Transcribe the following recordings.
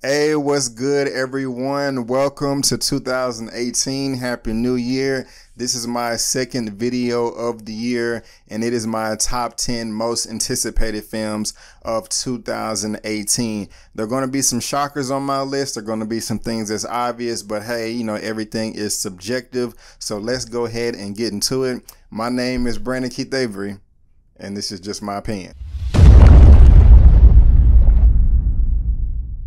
Hey, what's good, everyone? Welcome to 2018. Happy New Year. This is my second video of the year, and it is my top 10 most anticipated films of 2018. There are going to be some shockers on my list. There are going to be some things that's obvious, but hey, everything is subjective. So let's go ahead and get into it. My name is Brandon Keith Avery, and this is just my opinion.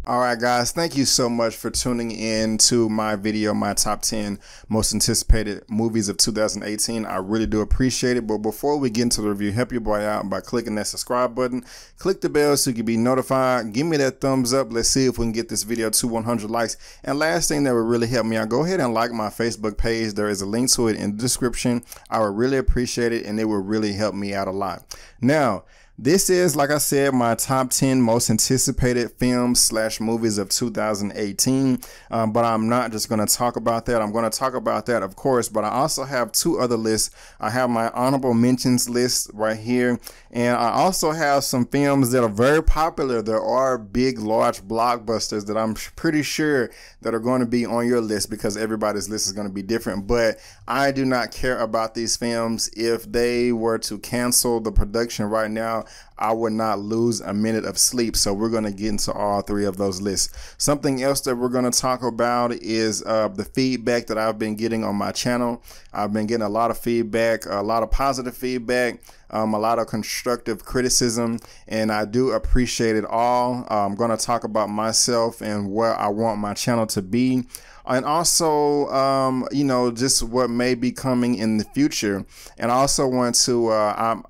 All right, guys, thank you so much for tuning in to my video, my top 10 most anticipated movies of 2018. I really do appreciate it. But before we get into the review, help your boy out by clicking that subscribe button. Click the bell so you can be notified. Give me that thumbs up. Let's see if we can get this video to 100 likes. And last thing that would really help me out, go ahead and like my Facebook page. There is a link to it in the description. I would really appreciate it, and it would really help me out a lot. Now, this is, like I said, my top 10 most anticipated films / movies of 2018. But I'm not just going to talk about that. I'm going to talk about that, of course, but I also have two other lists. I have my honorable mentions list right here, and I also have some films that are very popular. There are big, large blockbusters that I'm pretty sure that are going to be on your list because everybody's list is going to be different. But I do not care about these films. If they were to cancel the production right now, I would not lose a minute of sleep. So we're going to get into all three of those lists. Something else that we're going to talk about is the feedback that I've been getting on my channel. I've been getting a lot of feedback, a lot of positive feedback, a lot of constructive criticism, and I do appreciate it all. I'm going to talk about myself and where I want my channel to be. And also, just what may be coming in the future. And I also want to, I'll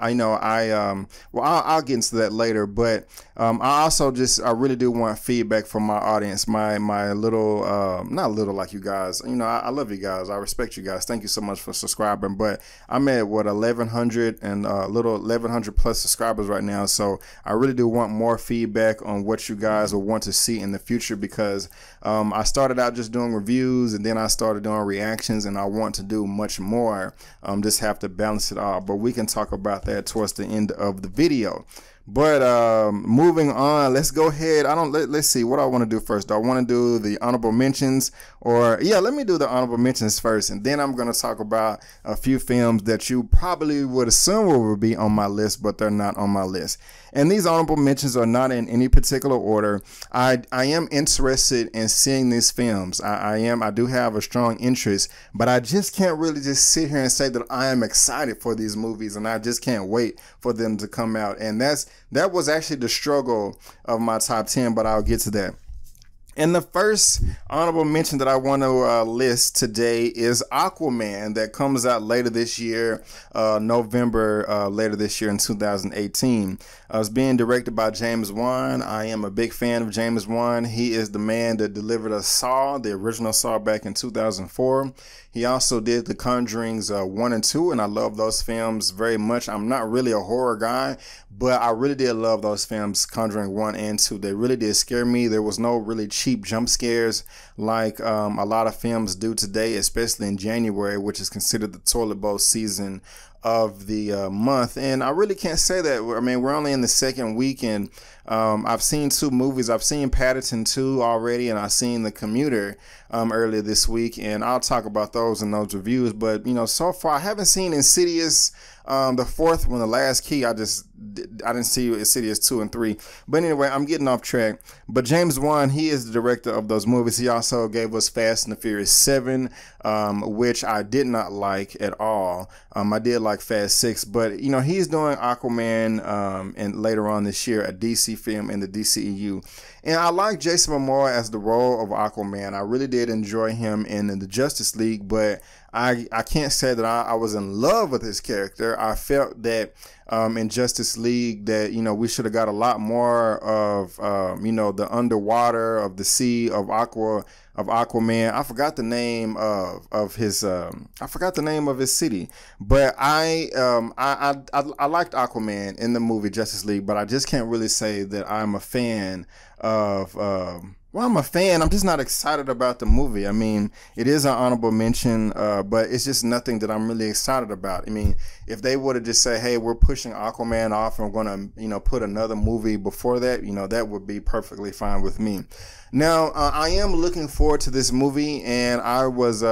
get into that later. But I really do want feedback from my audience, my little, not little like you guys. I love you guys. I respect you guys. Thank you so much for subscribing. But I'm at 1,100 and little 1,100 plus subscribers right now. So I really do want more feedback on what you guys will want to see in the future, because I started out just doing reviews, and then I started doing reactions, and I want to do much more. Just have to balance it all, but we can talk about that towards the end of the video. But moving on, let's go ahead. Let's see what I want to do first. Do I want to do the honorable mentions, or yeah, let me do the honorable mentions first, and then I'm going to talk about a few films that you probably would assume will be on my list, but they're not on my list. And these honorable mentions are not in any particular order. I am interested in seeing these films. I do have a strong interest, but I just can't really just sit here and say that I am excited for these movies, and I just can't wait for them to come out. And that was actually the struggle of my top 10, but I'll get to that. And the first honorable mention that I want to list today is Aquaman, that comes out later this year, November, later this year in 2018. It's being directed by James Wan. I am a big fan of James Wan. He is the man that delivered us Saw, the original Saw, back in 2004. He also did The Conjurings 1 and 2, and I love those films very much. I'm not really a horror guy, but I really did love those films, Conjuring 1 and 2. They really did scare me. There was no really cheap jump scares like a lot of films do today, especially in January, which is considered the toilet bowl season of the month. And I really can't say that. I mean, we're only in the second week, and I've seen two movies. I've seen Paddington 2 already, and I've seen The Commuter earlier this week, and I'll talk about those in those reviews. But so far I haven't seen Insidious, the fourth one, The Last Key. I didn't see Insidious 2 and 3. But anyway, I'm getting off track. But James Wan, he is the director of those movies. He also gave us Fast and the Furious 7, which I did not like at all. I did like Fast 6, but he's doing Aquaman and later on this year, a DC film in the DCEU. And I like Jason Momoa as the role of Aquaman. I really did enjoy him in the Justice League, but I can't say that I was in love with his character. I felt that in Justice League that we should have got a lot more of the underwater, of the sea, of Aquaman. I forgot the name of his city, but I liked Aquaman in the movie Justice League, but I just can't really say that I'm a fan of Well, I'm a fan. I'm just not excited about the movie. I mean, it is an honorable mention, but it's just nothing that I'm really excited about. I mean, if they would have just said, "Hey, we're pushing Aquaman off and we're going to, put another movie before that," that would be perfectly fine with me. Now, I am looking forward to this movie, and I was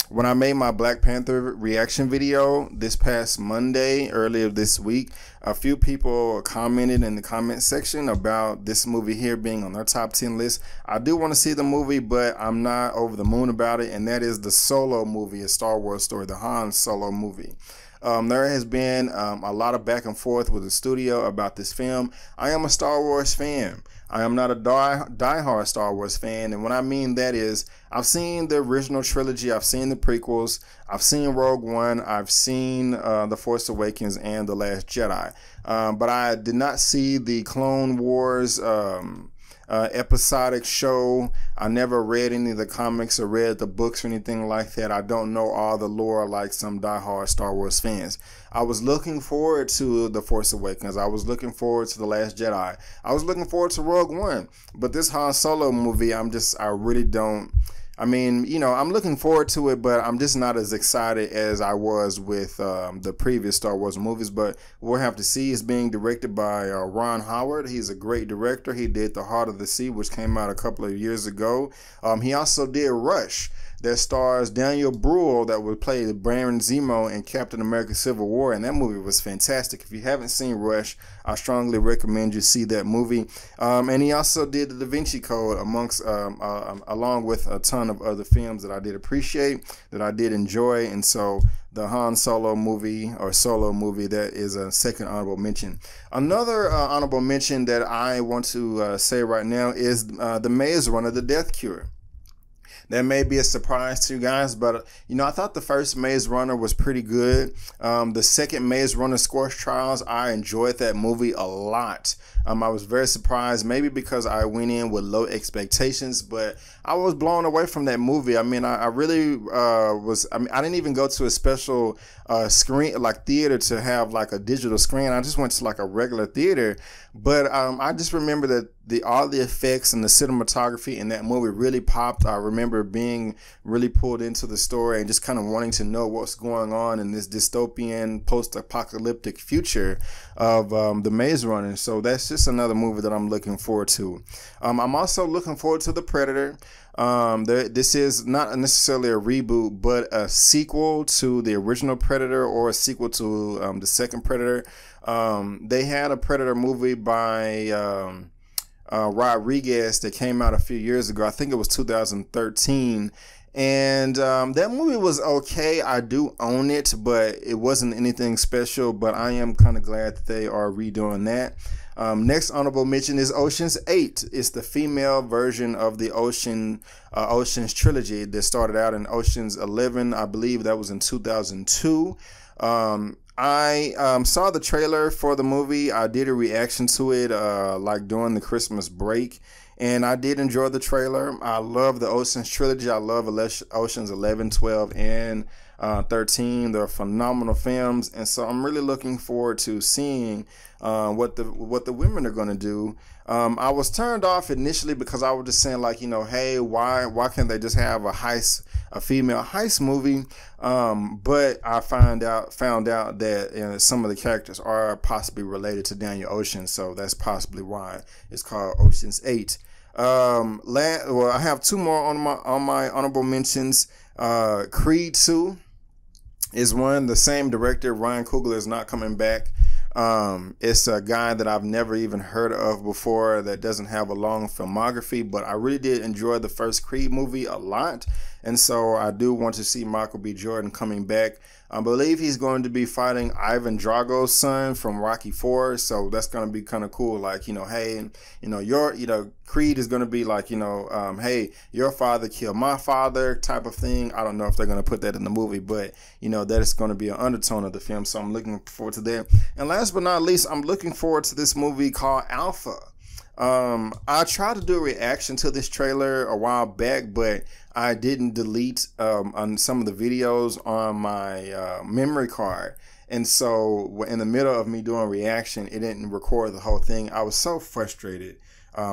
when I made my Black Panther reaction video this past Monday, earlier this week, a few people commented in the comment section about this movie here being on their top 10 list. I do want to see the movie, but I'm not over the moon about it, and that is the Solo movie, a Star Wars story, the Han Solo movie. There has been a lot of back and forth with the studio about this film. I am a Star Wars fan. I am not a diehard Star Wars fan, and what I mean that is I've seen the original trilogy, I've seen the prequels, I've seen Rogue One, I've seen The Force Awakens and The Last Jedi, but I did not see the Clone Wars episodic show. I never read any of the comics or read the books or anything like that. I don't know all the lore like some diehard Star Wars fans. I was looking forward to The Force Awakens. I was looking forward to The Last Jedi. I was looking forward to Rogue One. But this Han Solo movie, I really don't. I mean, I'm looking forward to it, but I'm just not as excited as I was with the previous Star Wars movies. But we'll have to see. It's being directed by Ron Howard. He's a great director. He did The Heart of the Sea, which came out a couple of years ago. He also did Rush, that stars Daniel Bruhl, that would play Baron Zemo in Captain America Civil War, and that movie was fantastic. If you haven't seen Rush, I strongly recommend you see that movie. And he also did The Da Vinci Code along with a ton of other films that I did appreciate, that I did enjoy, and so the Han Solo movie, or Solo movie, that is a second honorable mention. Another honorable mention that I want to say right now is The Maze Runner, The Death Cure. That may be a surprise to you guys, but I thought the first Maze Runner was pretty good. The second Maze Runner, Scorch Trials, I enjoyed that movie a lot. I was very surprised, maybe because I went in with low expectations, but I was blown away from that movie. I mean, I really was. I didn't even go to a special screen, like theater, to have like a digital screen. I just went to like a regular theater. But I just remember that all the effects and the cinematography in that movie really popped. I remember being really pulled into the story and just kind of wanting to know what's going on in this dystopian post-apocalyptic future of the Maze Runner. So that's just another movie that I'm looking forward to. I'm also looking forward to The Predator. This is not necessarily a reboot, but a sequel to the original Predator, or a sequel to the second Predator. They had a Predator movie by Rodriguez that came out a few years ago. I think it was 2013. And that movie was okay. I do own it, but it wasn't anything special. But I am kind of glad that they are redoing that. Next honorable mention is Ocean's 8. It's the female version of the Ocean's trilogy that started out in Ocean's 11. I believe that was in 2002. I saw the trailer for the movie. I did a reaction to it like during the Christmas break, and I did enjoy the trailer. I love the Ocean's trilogy. I love Ocean's 11, 12, and 13. They're phenomenal films, and so I'm really looking forward to seeing what the women are going to do. I was turned off initially because I was just saying, like, hey, why can't they just have a female heist movie? But I found out that some of the characters are possibly related to Daniel Ocean, so that's possibly why it's called Ocean's 8. Well, I have two more on my honorable mentions. Creed 2 is one. The same director, Ryan Coogler, is not coming back. It's a guy that I've never even heard of before, that doesn't have a long filmography, but I really did enjoy the first Creed movie a lot, and so I do want to see Michael B. Jordan coming back. I believe he's going to be fighting Ivan Drago's son from Rocky IV, so that's going to be kind of cool. Like, hey, Creed is going to be like, hey, your father killed my father type of thing. I don't know if they're going to put that in the movie, but that is going to be an undertone of the film, so I'm looking forward to that. And last but not least, I'm looking forward to this movie called Alpha. I tried to do a reaction to this trailer a while back, but I didn't delete on some of the videos on my memory card. And so in the middle of me doing a reaction, it didn't record the whole thing. I was so frustrated.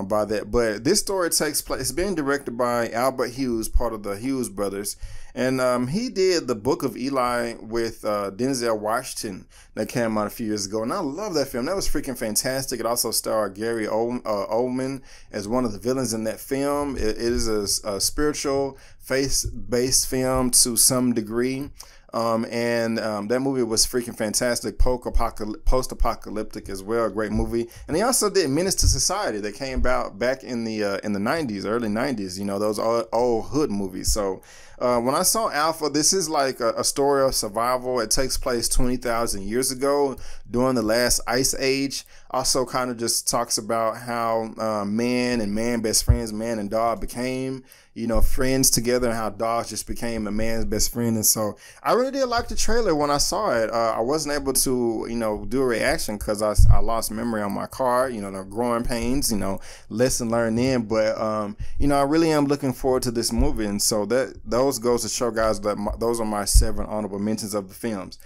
by that. But this story takes place. It's being directed by Albert Hughes, part of the Hughes brothers, and he did the Book of Eli with Denzel Washington that came out a few years ago, and I love that film. That was freaking fantastic. It also starred Gary Oldman as one of the villains in that film. It is a spiritual, faith-based film to some degree. That movie was freaking fantastic, post-apocalyptic as well, a great movie. And he also did Menace to Society that came out back in the 90s, early 90s, you know, those old hood movies. So when I saw Alpha, this is like a story of survival. It takes place 20,000 years ago during the last ice age. Also kind of just talks about how man and man best friends, man and dog became, you know, friends together, and how dogs just became a man's best friend. And so I really did like the trailer when I saw it. I wasn't able to, you know, do a reaction because I lost memory on my car, you know, the growing pains, you know, lesson learned then. But, you know, I really am looking forward to this movie. And so those goes to show, guys, that those are my 7 honorable mentions of the films.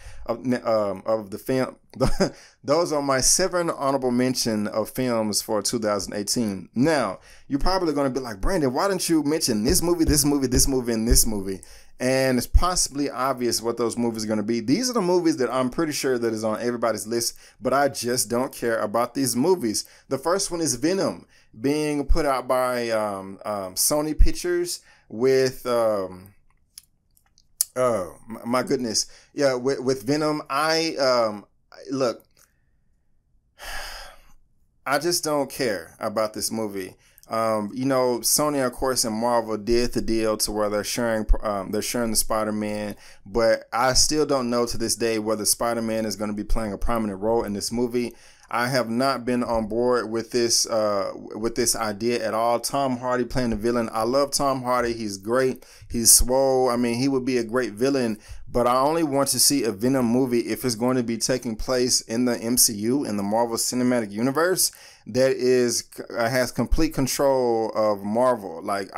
Those are my 7 honorable mention of films for 2018. Now, you're probably going to be like, Brandon, why didn't you mention this movie, this movie, this movie, and this movie? And it's possibly obvious what those movies are going to be. These are the movies that I'm pretty sure that is on everybody's list, but I just don't care about these movies. The first one is Venom, being put out by Sony Pictures with... oh my goodness. Yeah, with Venom, look, I just don't care about this movie. You know, Sony, of course, and Marvel did the deal to where they're sharing the Spider-Man, but I still don't know to this day whether Spider-Man is going to be playing a prominent role in this movie. I have not been on board with this idea at all. Tom Hardy playing the villain. I love Tom Hardy. He's great. He's swole. I mean, he would be a great villain, but I only want to see a Venom movie if it's going to be taking place in the MCU, in the Marvel Cinematic Universe, that has complete control of Marvel. Like,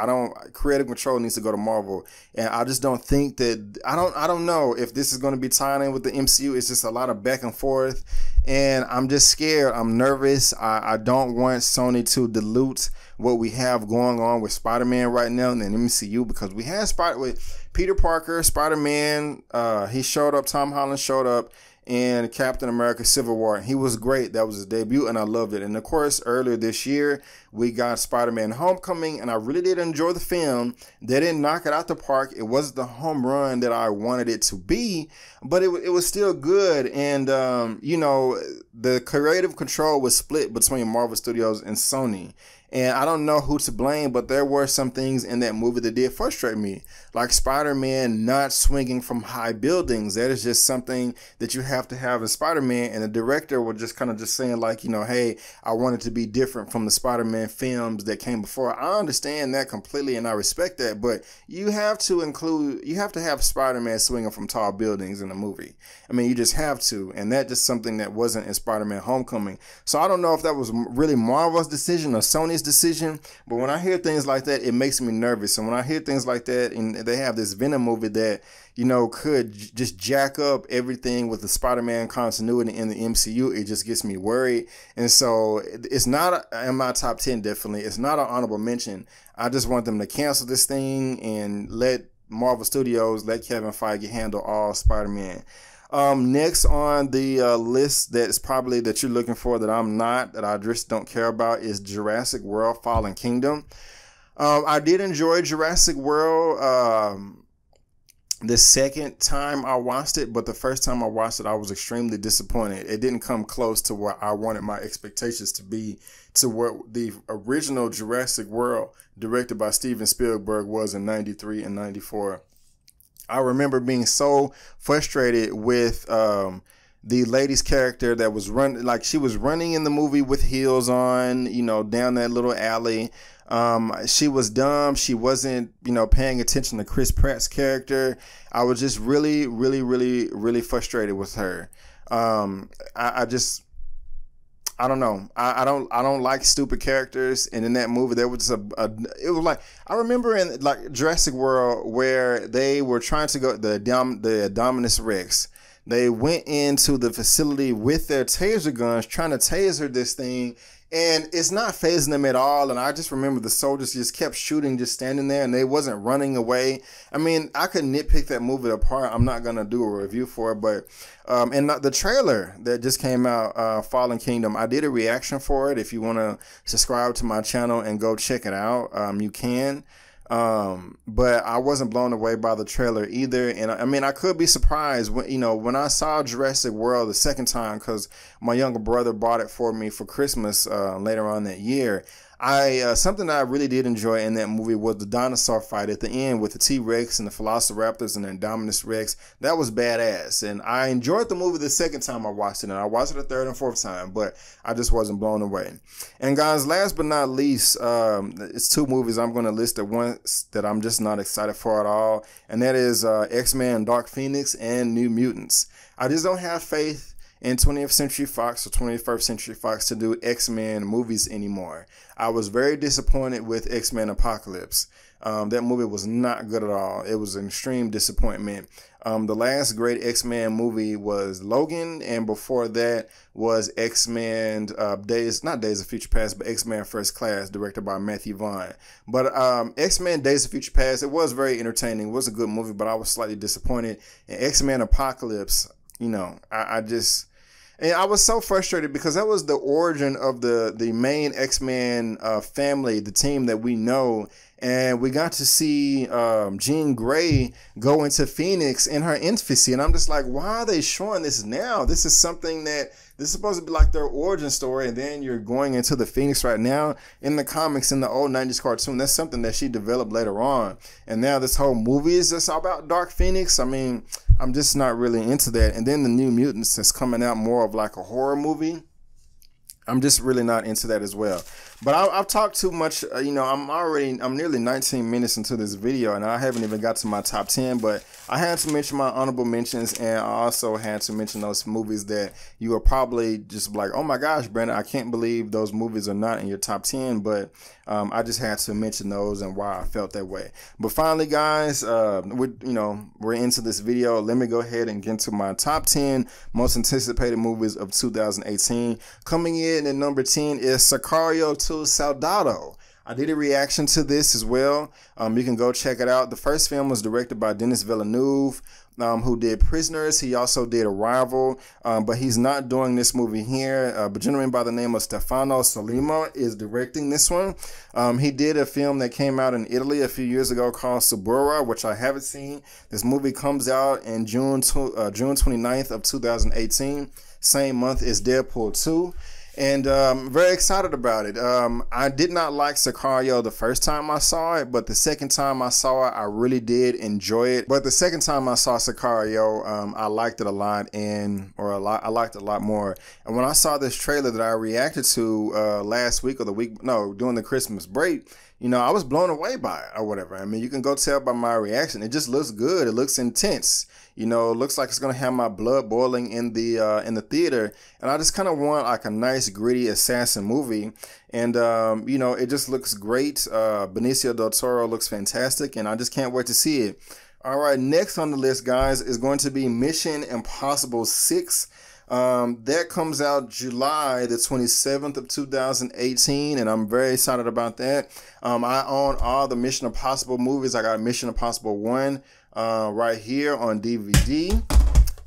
creative control needs to go to Marvel. And I just don't think that, I don't know if this is going to be tied in with the MCU. It's just a lot of back and forth. And I'm just scared. I'm nervous. I don't want Sony to dilute what we have going on with Spider-Man right now in the MCU, because we had with Peter Parker, Spider-Man, he showed up, Tom Holland showed up in Captain America Civil War. He was great. That was his debut, and I loved it. And of course, earlier this year, we got Spider-Man Homecoming, and I really did enjoy the film. They didn't knock it out the park. It wasn't the home run that I wanted it to be, but it was still good. And, you know, the creative control was split between Marvel Studios and Sony. And I don't know who to blame, but there were some things in that movie that did frustrate me, like Spider-Man not swinging from high buildings. That is just something that you have to have in Spider-Man. And the director was just kind of just saying, like, you know, hey, I want it to be different from the Spider-Man films that came before. I understand that completely, and I respect that, but you have to have Spider-Man swinging from tall buildings in a movie. I mean, you just have to, and that's just something that wasn't in Spider-Man Homecoming. So I don't know if that was really Marvel's decision or Sony's decision, but when I hear things like that, it makes me nervous. And when I hear things like that, and they have this Venom movie that, you know, could just jack up everything with the Spider-Man continuity in the MCU, it just gets me worried. And so it's not in my top 10, definitely. It's not an honorable mention. I just want them to cancel this thing and let Marvel Studios, let Kevin Feige handle all Spider-Man. Next on the list that you're looking for, that I'm not, that I just don't care about, is Jurassic World Fallen Kingdom. I did enjoy Jurassic World the second time I watched it, but the first time I watched it, I was extremely disappointed. It didn't come close to what I wanted my expectations to be, to what the original Jurassic World, directed by Steven Spielberg, was in 93 and 94. I remember being so frustrated with the lady's character that was running, like she was running in the movie with heels on, you know, down that little alley. She was dumb. She wasn't, you know, paying attention to Chris Pratt's character. I was just really, really, really, really frustrated with her. I don't know. I don't like stupid characters. And in that movie, there was it was like, I remember in like Jurassic World where they were trying to go the Dominus Rex. They went into the facility with their taser guns trying to taser this thing. And it's not phasing them at all. And I just remember the soldiers just kept shooting, just standing there, and they wasn't running away. I mean, I could nitpick that movie apart. I'm not going to do a review for it. But and the trailer that just came out, Fallen Kingdom, I did a reaction for it. If you want to subscribe to my channel and go check it out, you can. But I wasn't blown away by the trailer either. And I mean, I could be surprised when, you know, when I saw Jurassic World the second time, because my younger brother bought it for me for Christmas later on that year. Something that I really did enjoy in that movie was the dinosaur fight at the end with the T-Rex and the Velociraptors and the Indominus Rex. That was badass. And I enjoyed the movie the second time I watched it. And I watched it a third and fourth time, but I just wasn't blown away. And guys, last but not least, it's two movies I'm going to list at once that I'm just not excited for at all. And that is X-Men Dark Phoenix and New Mutants. I just don't have faith in 20th Century Fox or 21st Century Fox to do X-Men movies anymore. I was very disappointed with X-Men Apocalypse. That movie was not good at all. It was an extreme disappointment. The last great X-Men movie was Logan, and before that was X-Men not Days of Future Past, but X-Men First Class, directed by Matthew Vaughn. But X-Men Days of Future Past, it was very entertaining. It was a good movie, but I was slightly disappointed. And X-Men Apocalypse, you know, and I was so frustrated because that was the origin of the main X-Men family, the team that we know. And we got to see Jean Grey go into Phoenix in her infancy. And I'm just like, why are they showing this now? This is something that this is supposed to be like their origin story. And then you're going into the Phoenix right now. In the comics, in the old 90s cartoon, that's something that she developed later on. And now this whole movie is just about Dark Phoenix. I mean, I'm just not really into that. And then the New Mutants is coming out more of like a horror movie. I'm just really not into that as well. But I've talked too much. You know, I'm nearly 19 minutes into this video, and I haven't even got to my top 10. But I had to mention my honorable mentions, and I also had to mention those movies that you are probably just like, oh my gosh, Brandon, I can't believe those movies are not in your top 10. But I just had to mention those and why I felt that way. But finally, guys, we're into this video. Let me go ahead and get into my top 10 most anticipated movies of 2018. Coming in at number 10 is Sicario 2 Soldado. I did a reaction to this as well. You can go check it out. The first film was directed by Denis Villeneuve, who did Prisoners. He also did Arrival, but he's not doing this movie here. A gentleman by the name of Stefano Sollima is directing this one. He did a film that came out in Italy a few years ago called Suburra, which I haven't seen. This movie comes out in June 29th of 2018, same month as Deadpool 2. And very excited about it. I did not like Sicario the first time I saw it, but the second time I saw it, I really did enjoy it. But the second time I saw Sicario, I liked it a lot, I liked it a lot more. And when I saw this trailer that I reacted to last week or during the Christmas break, you know, I was blown away by it or whatever. I mean, you can go tell by my reaction. It just looks good. It looks intense. You know, it looks like it's gonna have my blood boiling in the theater, and I just kind of want like a nice gritty assassin movie. And you know, it just looks great. Benicio del Toro looks fantastic, and I just can't wait to see it. All right, next on the list, guys, is going to be Mission Impossible 6. That comes out July the 27th of 2018, and I'm very excited about that. I own all the Mission Impossible movies. I got Mission Impossible 1 right here on DVD.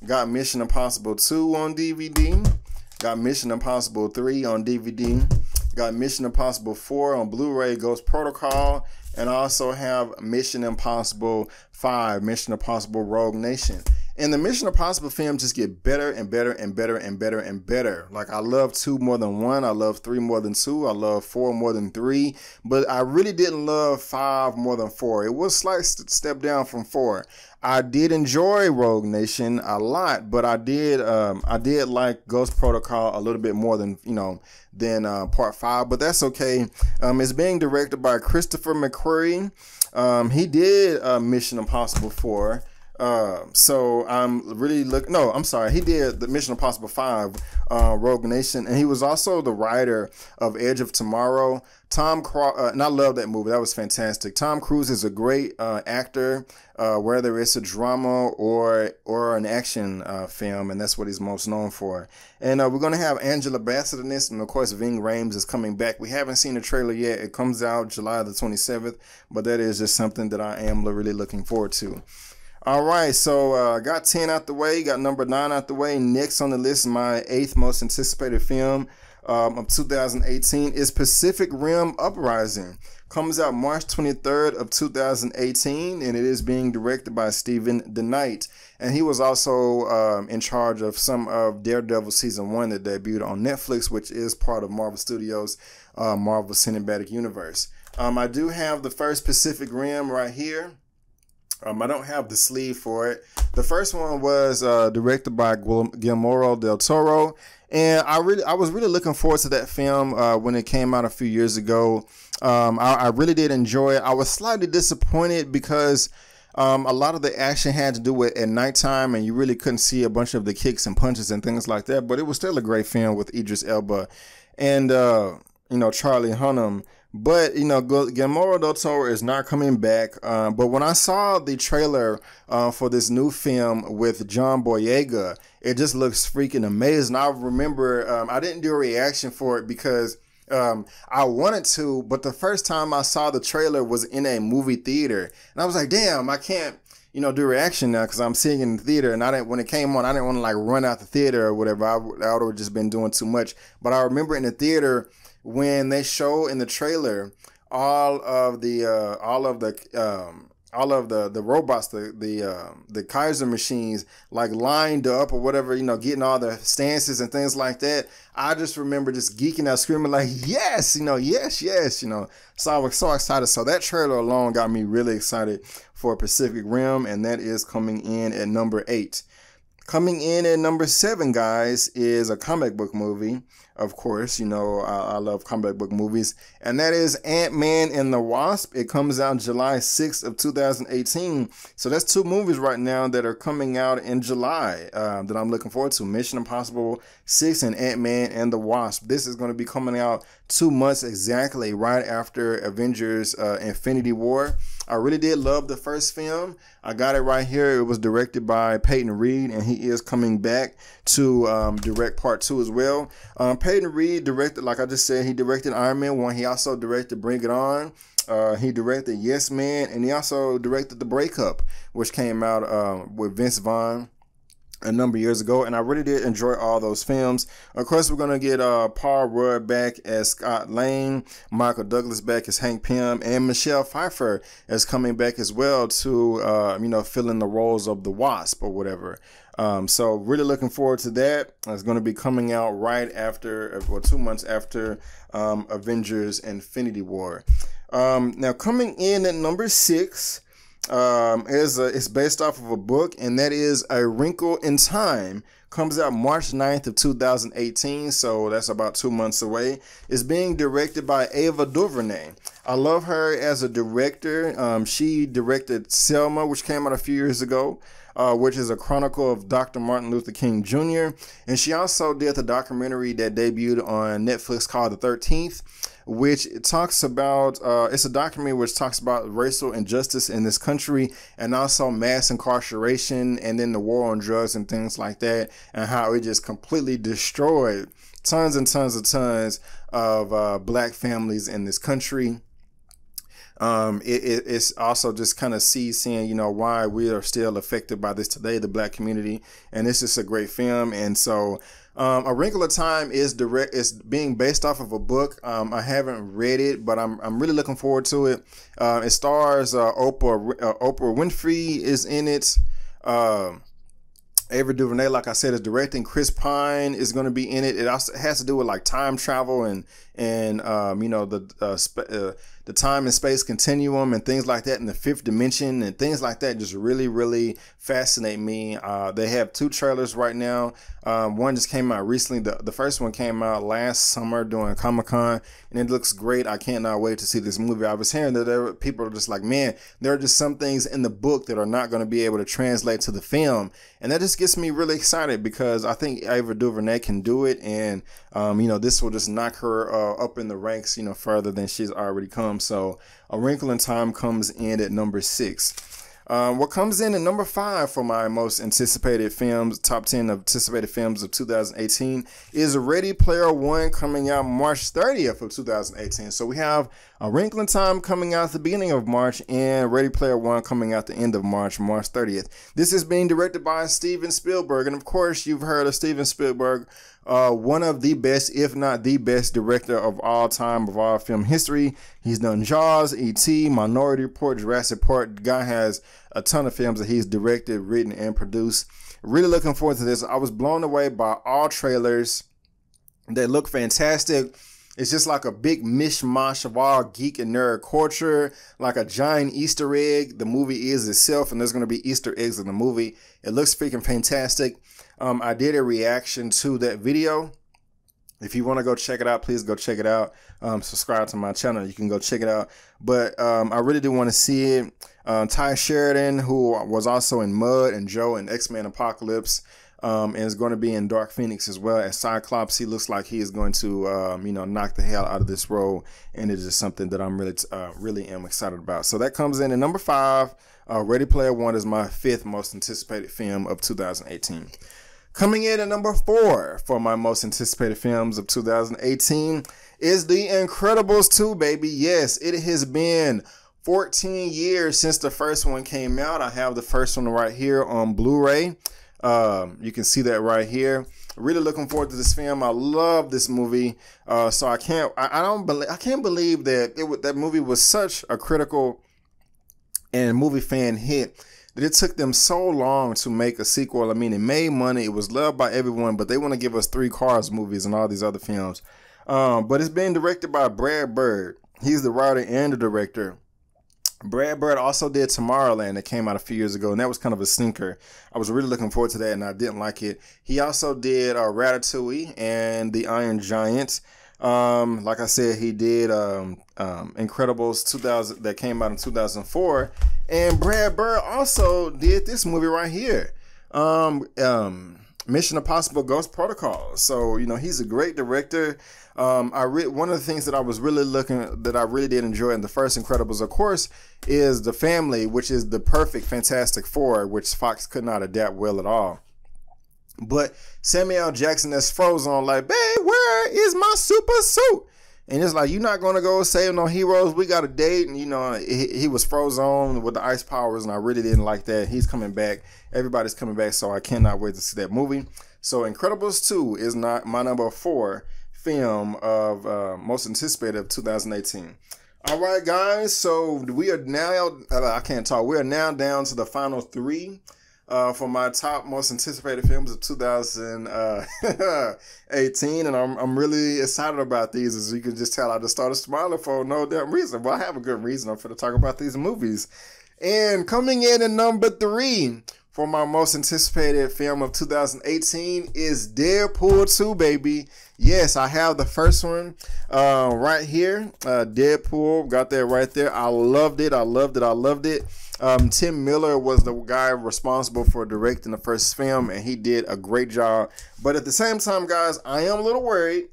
Got Mission Impossible 2 on DVD. Got Mission Impossible 3 on DVD. Got Mission Impossible 4 on Blu-ray, Ghost Protocol. And I also have Mission Impossible 5, Mission Impossible Rogue Nation. And the Mission Impossible films just get better and better and better and better and better. Like, I love 2 more than 1. I love 3 more than 2. I love 4 more than 3. But I really didn't love 5 more than 4. It was a slight step down from 4. I did enjoy Rogue Nation a lot, but I did like Ghost Protocol a little bit more than, than Part 5. But that's okay. It's being directed by Christopher McQuarrie. He did Mission Impossible 4. So I'm really looking. No, I'm sorry. He did the Mission Impossible 5, Rogue Nation, and he was also the writer of Edge of Tomorrow. And I love that movie. That was fantastic. Tom Cruise is a great actor, whether it's a drama or an action film, and that's what he's most known for. And we're gonna have Angela Bassett in this, and of course Ving Rhames is coming back. We haven't seen the trailer yet. It comes out July the 27th, but that is just something that I am really looking forward to. All right, so got 10 out the way, got number 9 out the way. Next on the list, my 8th most anticipated film of 2018 is Pacific Rim Uprising. Comes out March 23rd of 2018, and it is being directed by Stephen DeKnight. And he was also in charge of some of Daredevil Season 1 that debuted on Netflix, which is part of Marvel Studios' Marvel Cinematic Universe. I do have the first Pacific Rim right here. I don't have the sleeve for it. The first one was directed by Guillermo del Toro, and I was really looking forward to that film when it came out a few years ago. I really did enjoy it. I was slightly disappointed because a lot of the action had to do with at nighttime, and you really couldn't see a bunch of the kicks and punches and things like that. But it was still a great film with Idris Elba and Charlie Hunnam. But, Guillermo del Toro is not coming back. But when I saw the trailer for this new film with John Boyega, it just looks freaking amazing. I remember I didn't do a reaction for it because I wanted to, but the first time I saw the trailer was in a movie theater. And I was like, damn, I can't, do a reaction now because I'm seeing it in the theater. And when it came on, I didn't want to like run out the theater or whatever. I would have just been doing too much. But I remember in the theater, when they show in the trailer all of the robots, the Kaiser machines, like lined up or whatever, getting all the stances and things like that, I just remember just geeking out, screaming like, yes, yes. So I was so excited. So that trailer alone got me really excited for Pacific Rim, and that is coming in at number 8. Coming in at number 7, guys, is a comic book movie. Of course, I love comic book movies, and that is Ant-Man and the Wasp. It comes out July 6th of 2018. So that's 2 movies right now that are coming out in July that I'm looking forward to. Mission Impossible 6 and Ant-Man and the Wasp. This is going to be coming out 2 months exactly right after Avengers Infinity War. I really did love the first film. I got it right here. It was directed by Peyton Reed, and he is coming back to direct part 2 as well. Peyton Reed directed, like I just said, he directed Iron Man 1. He also directed Bring It On. He directed Yes Man, and he also directed The Breakup, which came out with Vince Vaughn a number of years ago, and I really did enjoy all those films. Of course, we're going to get Paul Rudd back as Scott Lang, Michael Douglas back as Hank Pym, and Michelle Pfeiffer is coming back as well to, fill in the roles of the Wasp or whatever. So really looking forward to that. It's going to be coming out right after, 2 months after Avengers Infinity War. Now coming in at number 6, it's based off of a book, and that is A Wrinkle in Time. Comes out March 9th of 2018, so that's about 2 months away. It's being directed by Ava DuVernay. I love her as a director. She directed Selma, which came out a few years ago, which is a chronicle of Dr. Martin Luther King Jr. And she also did the documentary that debuted on Netflix called The 13th, which talks about, it's a documentary which talks about racial injustice in this country and also mass incarceration and then the war on drugs and things like that, and how it just completely destroyed tons and tons of black families in this country. It's also just kind of seeing, why we are still affected by this today, the black community. And it's just a great film. And so, A Wrinkle of Time is being based off of a book. I haven't read it, but I'm really looking forward to it. It stars, Oprah Winfrey is in it. Ava DuVernay, like I said, is directing. Chris Pine is going to be in it. It also has to do with like time travel and the the time and space continuum and things like that in the fifth dimension and things like that just really, really fascinate me. They have 2 trailers right now. One just came out recently. The first one came out last summer during Comic-Con, and it looks great. I cannot wait to see this movie. I was hearing that people are just like, man, there are just some things in the book that are not going to be able to translate to the film. And that just gets me really excited because I think Ava DuVernay can do it. And, this will just knock her up in the ranks, further than she's already come. So A Wrinkle in Time comes in at number 6. What comes in at number 5 for my most anticipated films, top 10 anticipated films of 2018 is Ready Player One, coming out March 30th of 2018. So we have A Wrinkle in Time coming out at the beginning of March and Ready Player One coming out the end of March 30th. This is being directed by Steven Spielberg. And of course, you've heard of Steven Spielberg, one of the best, if not the best director of all time, of all film history. He's done Jaws, E.T., Minority Report, Jurassic Park. The guy has a ton of films that he's directed, written, and produced. Really looking forward to this. I was blown away by all trailers. They look fantastic. It's just like a big mishmash of all geek and nerd culture, like a giant Easter egg. The movie is itself, and there's going to be Easter eggs in the movie. It looks freaking fantastic. I did a reaction to that video. If you want to go check it out, please go check it out. Subscribe to my channel. You can go check it out. But I really do want to see it. Ty Sheridan, who was also in Mud and Joe and X-Men Apocalypse, and is going to be in Dark Phoenix as well as Cyclops. He looks like he is going to, knock the hell out of this role. And it is just something that I'm really am excited about. So that comes in at number 5. Ready Player One is my 5th most anticipated film of 2018. Coming in at number 4 for my most anticipated films of 2018 is The Incredibles 2, baby. Yes, it has been 14 years since the first one came out. I have the first one right here on Blu-ray. You can see that right here. Really looking forward to this film. I love this movie. So I can't believe that that movie was such a critical and movie fan hit that it took them so long to make a sequel. I mean, it made money. It was loved by everyone, but they want to give us 3 Cars movies and all these other films. But it's being directed by Brad Bird. He's the writer and the director. Brad Bird also did Tomorrowland that came out a few years ago, and that was kind of a stinker. I was really looking forward to that, and I didn't like it. He also did Ratatouille and The Iron Giant. Like I said, he did Incredibles 2000 that came out in 2004, and Brad Bird also did this movie right here, Mission Impossible: Ghost Protocol. So he's a great director. One of the things that I really did enjoy in the first Incredibles, of course, is the family, which is the perfect Fantastic Four, which Fox could not adapt well at all. But Samuel L. Jackson as Frozone, like, babe, where is my super suit? And it's like, you're not going to go save no heroes. We got a date. And, he was Frozone with the ice powers, and I really didn't like that. He's coming back. Everybody's coming back, so I cannot wait to see that movie. So Incredibles 2 is not my number 4 film of most anticipated of 2018. All right, guys. So we are now, I can't talk. We are now down to the final 3. For my top most anticipated films of 2018, and I'm really excited about these. As you can just tell, I just started smiling for no damn reason. Well, I have a good reason. I'm going to talk about these movies. And coming in at number 3 for my most anticipated film of 2018 is Deadpool 2, baby. Yes, I have the first one right here. Deadpool, got that right there. I loved it. Tim Miller was the guy responsible for directing the first film, and he did a great job. But at the same time, guys, I am a little worried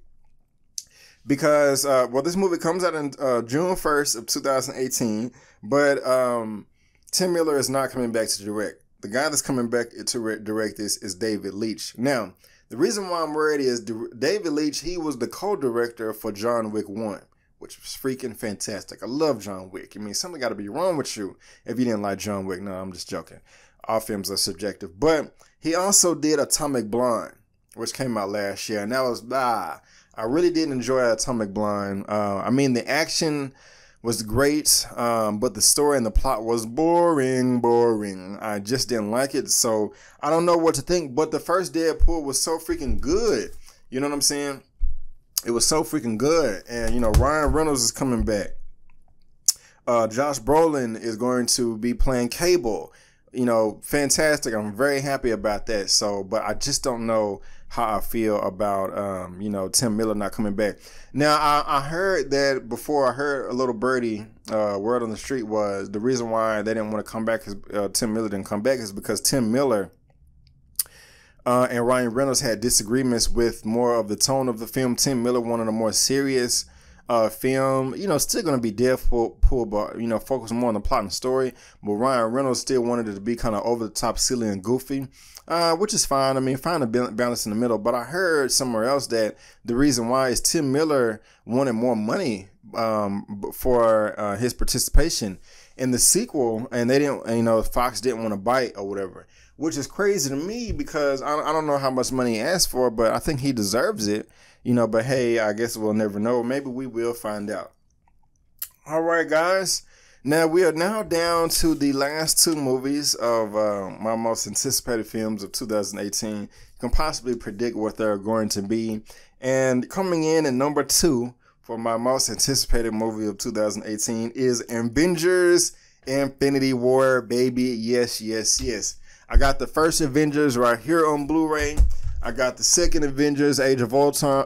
because, this movie comes out in June 1st of 2018, but Tim Miller is not coming back to direct. The guy that's coming back to direct this is David Leitch. Now, the reason why I'm worried is David Leitch, he was the co-director for John Wick 1. Which was freaking fantastic. I love John Wick. I mean, something got to be wrong with you if you didn't like John Wick. No, I'm just joking. All films are subjective. But he also did Atomic Blonde, which came out last year. And that was, I really did enjoy Atomic Blonde. I mean, the action was great, but the story and the plot was boring. I just didn't like it. So I don't know what to think. But the first Deadpool was so freaking good. You know what I'm saying? It was so freaking good. And, Ryan Reynolds is coming back. Josh Brolin is going to be playing Cable. You know, fantastic. I'm very happy about that. So, but I just don't know how I feel about, you know, Tim Miller not coming back. Now, I heard that before. I heard a little birdie word on the street was the reason why they didn't want to come back, Tim Miller didn't come back, is because Tim Miller and Ryan Reynolds had disagreements with more of the tone of the film. Tim Miller wanted a more serious film, you know, still going to be Deadpool, but, you know, focus more on the plot and story. But Ryan Reynolds still wanted it to be kind of over the top, silly and goofy, which is fine. I mean, find a balance in the middle. But I heard somewhere else that the reason why is Tim Miller wanted more money for his participation in the sequel, and they didn't, you know, Fox didn't want to bite or whatever, which is crazy to me because I don't know how much money he asked for, but I think he deserves it. You know, but hey, I guess we'll never know. Maybe we will find out. All right, guys. Now, we are now down to the last two movies of my most anticipated films of 2018. You can possibly predict what they're going to be. And coming in at number 2 for my most anticipated movie of 2018 is Avengers Infinity War, baby. Yes, yes, yes. I got the first Avengers right here on Blu-ray. I got the second Avengers, Age of Ultron,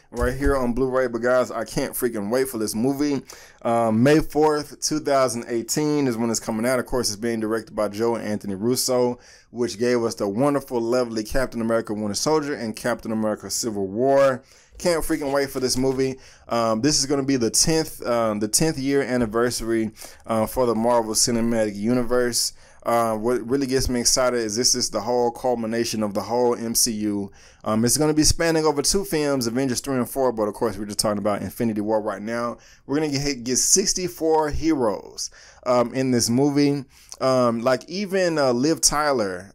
right here on Blu-ray. But guys, I can't freaking wait for this movie. May 4th, 2018 is when it's coming out. Of course, it's being directed by Joe and Anthony Russo, which gave us the wonderful, lovely Captain America Winter Soldier and Captain America Civil War. Can't freaking wait for this movie. This is going to be the 10th year anniversary for the Marvel Cinematic Universe. What really gets me excited is this is the whole culmination of the whole MCU. It's going to be spanning over 2 films, Avengers 3 and 4, but of course we're just talking about Infinity War right now. We're going to get 64 heroes in this movie. Like even Liv Tyler,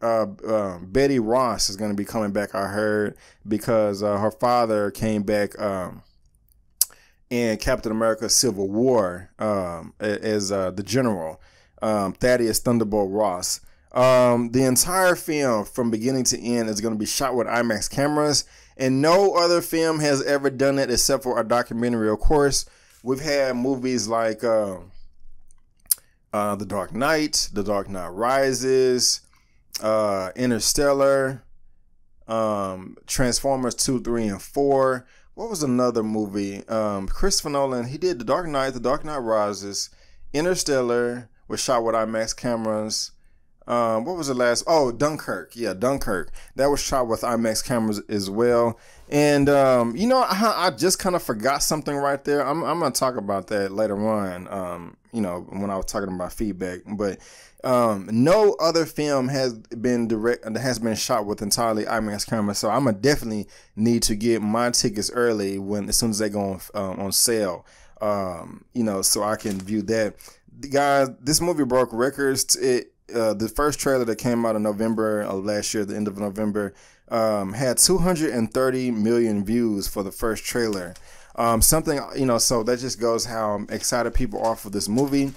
Betty Ross is going to be coming back, I heard, because her father came back in Captain America Civil War as the general. Thaddeus Thunderbolt Ross. The entire film from beginning to end is going to be shot with IMAX cameras, and no other film has ever done it except for a documentary. Of course, we've had movies like The Dark Knight, The Dark Knight Rises, Interstellar, Transformers 2, 3, and 4. What was another movie? Christopher Nolan, he did The Dark Knight, The Dark Knight Rises, Interstellar, was shot with IMAX cameras. What was the last? Oh, Dunkirk. Yeah, Dunkirk. That was shot with IMAX cameras as well. And, you know, I just kind of forgot something right there. I'm going to talk about that later on, you know, when I was talking about feedback. But no other film has been shot with entirely IMAX cameras. So I'm going to definitely need to get my tickets early as soon as they go on sale, you know, so I can view that. Guys, this movie broke records. The first trailer that came out in November of last year, the end of November, had 230 million views for the first trailer. Something, you know, so that just goes how excited people are for this movie.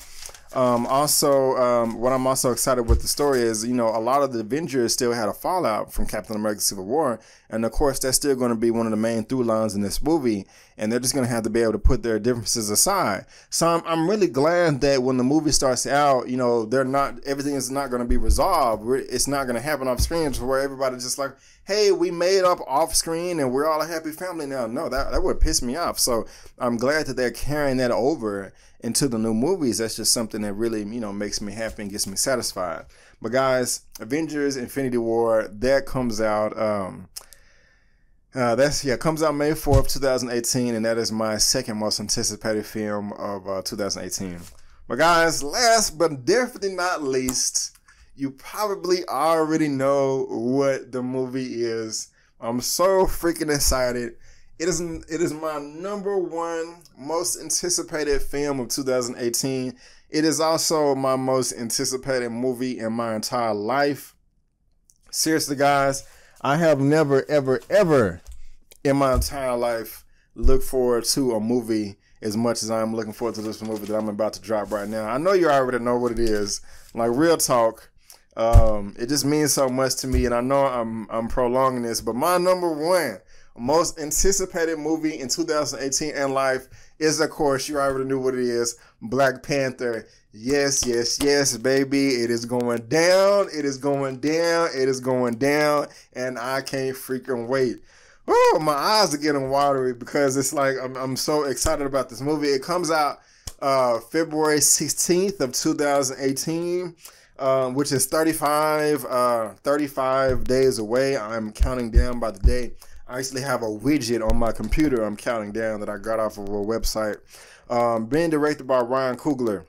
Also, what I'm also excited with the story is, you know, a lot of the Avengers still had a fallout from Captain America Civil War. And of course, that's still going to be one of the main through lines in this movie. And they're just going to have to be able to put their differences aside. So I'm really glad that when the movie starts out, you know, everything is not going to be resolved. It's not going to happen off screen to where everybody's just like, hey, we made up off screen and we're all a happy family now. No, that would piss me off. So I'm glad that they're carrying that over into the new movies. That's just something that really, you know, makes me happy and gets me satisfied. But guys, Avengers Infinity War, that comes out comes out May 4th, 2018, and that is my second most anticipated film of 2018. But guys, last but definitely not least, you probably already know what the movie is. I'm so freaking excited. It is my number 1 most anticipated film of 2018. It is also my most anticipated movie in my entire life. Seriously, guys, I have never, ever, ever in my entire life looked forward to a movie as much as I'm looking forward to this movie that I'm about to drop right now. I know you already know what it is. Like, real talk. It just means so much to me, and I know I'm prolonging this, but my number 1 most anticipated movie in 2018 and life is, of course, you already knew what it is, Black Panther. Yes, yes, yes, baby. It is going down. It is going down. It is going down. And I can't freaking wait. Oh, my eyes are getting watery because it's like I'm so excited about this movie. It comes out February 16th of 2018, which is 35 days away. I'm counting down by the day. I actually have a widget on my computer I'm counting down that I got off of a website. Being directed by Ryan Coogler,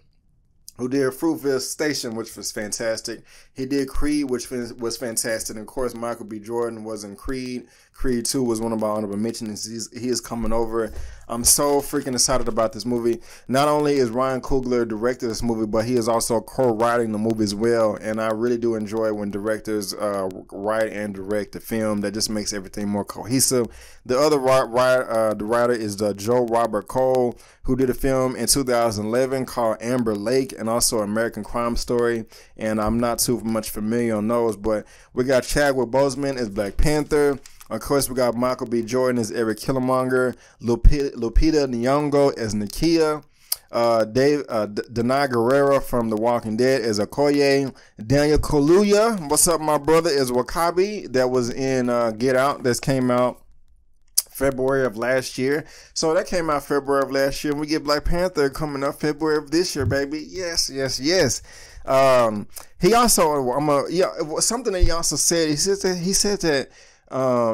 who did Fruitville Station, which was fantastic. He did Creed, which was fantastic. And of course, Michael B. Jordan was in Creed. Creed 2 was one of my honorable mentions. He is coming over. I'm so freaking excited about this movie. Not only is Ryan Coogler directed this movie, but he is also co-writing the movie as well. And I really do enjoy when directors write and direct the film. That just makes everything more cohesive. The other writer is Joe Robert Cole, who did a film in 2011 called Amber Lake, and also American Crime Story. And I'm not too much familiar on those, but we got Chadwick Boseman as Black Panther. Of course, we got Michael B. Jordan as Eric Killmonger, Lupita Nyong'o as Nakia, Denai Guerrero from The Walking Dead as Okoye, Daniel Kaluuya, what's up, my brother, is W'Kabi, that was in Get Out, that came out February of last year. So that came out February of last year. We get Black Panther coming up February of this year, baby. Yes, yes, yes. He also, something that he also said. He said that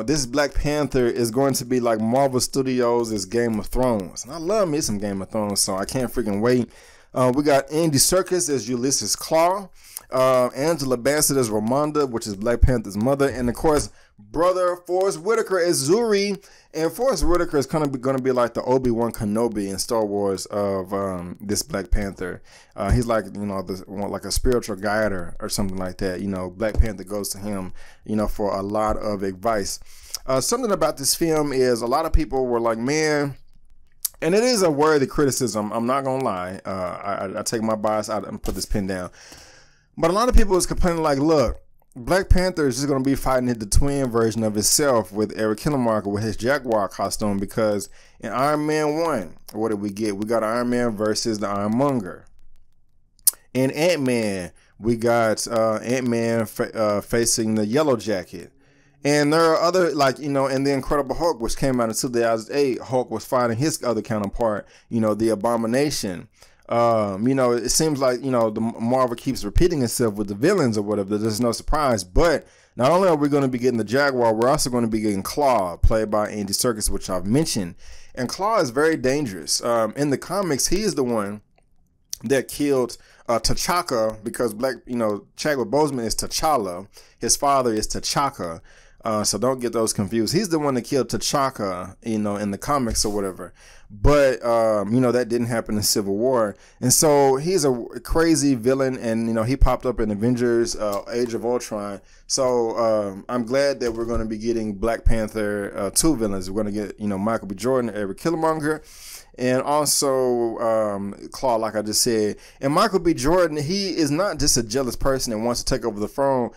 this Black Panther is going to be like Marvel Studios' Game of Thrones. And I love me some Game of Thrones, so I can't freaking wait. We got Andy Serkis as Ulysses Claw. Angela Bassett as Ramonda, which is Black Panther's mother. And of course, brother Forrest Whitaker as Zuri. And Forrest Whitaker is going to be like the Obi-Wan Kenobi in Star Wars of this Black Panther. He's like, like a spiritual guide or something like that. Black Panther goes to him, for a lot of advice. Something about this film is a lot of people were like, man, and it is a worthy criticism. I'm not going to lie. I take my bias out and put this pen down. But a lot of people was complaining like, look, Black Panther is just going to be fighting the twin version of himself with Eric Killmonger with his Jaguar costume, because in Iron Man 1, what did we get? We got Iron Man versus the Ironmonger. In Ant-Man, we got Ant-Man facing the Yellow Jacket. And there are other, in The Incredible Hulk, which came out in 2008, Hulk was fighting his other counterpart, the Abomination. It seems like, the Marvel keeps repeating itself with the villains or whatever. There's no surprise. But not only are we going to be getting the Jaguar, we're also going to be getting Claw, played by Andy Serkis, which I've mentioned. And Claw is very dangerous. In the comics, he is the one that killed T'Chaka, because Chadwick Boseman is T'Challa. His father is T'Chaka. So don't get those confused. He's the one that killed T'Chaka, in the comics or whatever. But, that didn't happen in Civil War. And so he's a crazy villain, and, he popped up in Avengers Age of Ultron. So I'm glad that we're going to be getting Black Panther 2 villains. We're going to get, Michael B. Jordan, Eric Killmonger, and also Claw, like I just said. And Michael B. Jordan, he is not just a jealous person that wants to take over the throne.